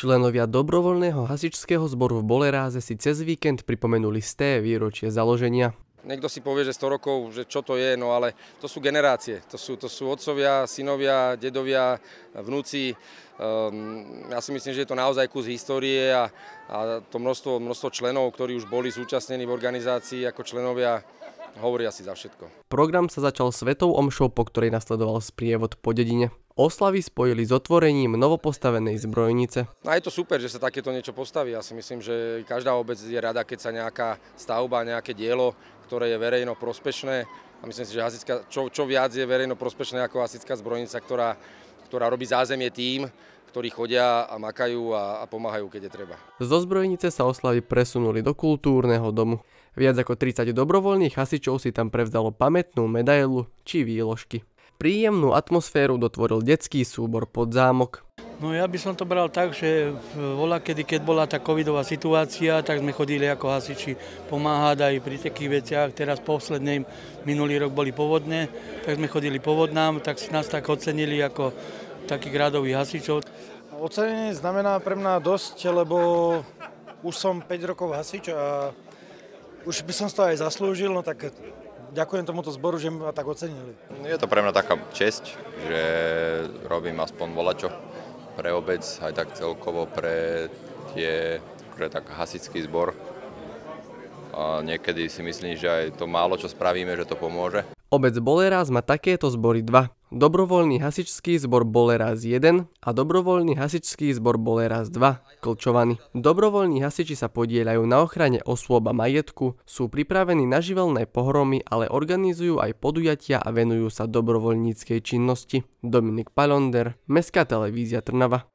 Členovia dobrovoľného hasičského zboru v Boleráze si cez víkend pripomenuli 100. výročie založenia. Niekto si povie, že 100 rokov, že čo to je, no ale to sú generácie. To sú otcovia, synovia, dedovia, vnúci. Ja si myslím, že je to naozaj kus histórie a to množstvo členov, ktorí už boli zúčastnení v organizácii ako členovia, hovoria si za všetko. Program sa začal svetou omšou, po ktorej nasledoval sprievod po dedine. Oslavy spojili s otvorením novopostavenej zbrojnice. A je to super, že sa takéto niečo postaví. Ja si myslím, že každá obec je rada, keď sa nejaká stavba, nejaké dielo, ktoré je verejno prospešné. A myslím si, že čo viac je verejno prospešné ako hasická zbrojnica, ktorá robí zázemie tým, ktorí chodia a makajú a pomáhajú, keď je treba. Zo zbrojnice sa oslavy presunuli do kultúrneho domu. Viac ako 30 dobrovoľných hasičov si tam prevzalo pamätnú medailu či výložky. Príjemnú atmosféru dotvoril detský súbor Pod zámok. No ja by som to bral tak, že keď bola tá covidová situácia, tak sme chodili ako hasiči pomáhať aj pri takých veciach. Teraz posledný minulý rok boli povodné, tak sme chodili povodnám, tak si nás tak ocenili ako takých radových hasičov. Ocenenie znamená pre mňa dosť, lebo už som 5 rokov hasič a už by som to aj zaslúžil, no tak ďakujem tomuto zboru, že ma tak ocenili. Je to pre mňa taká česť, že robím aspoň volačo pre obec, aj tak celkovo pre tak hasičský zbor. A niekedy si myslím, že aj to málo, čo spravíme, že to pomôže. Obec Boleráz má takéto zbory 2. Dobrovoľný hasičský zbor Boleráz 1 a dobrovoľný hasičský zbor Boleráz 2 Klčovany. Dobrovoľní hasiči sa podieľajú na ochrane osôb a majetku, sú pripravení na živelné pohromy, ale organizujú aj podujatia a venujú sa dobrovoľníckej činnosti. Dominik Palonder, Mestská televízia Trnava.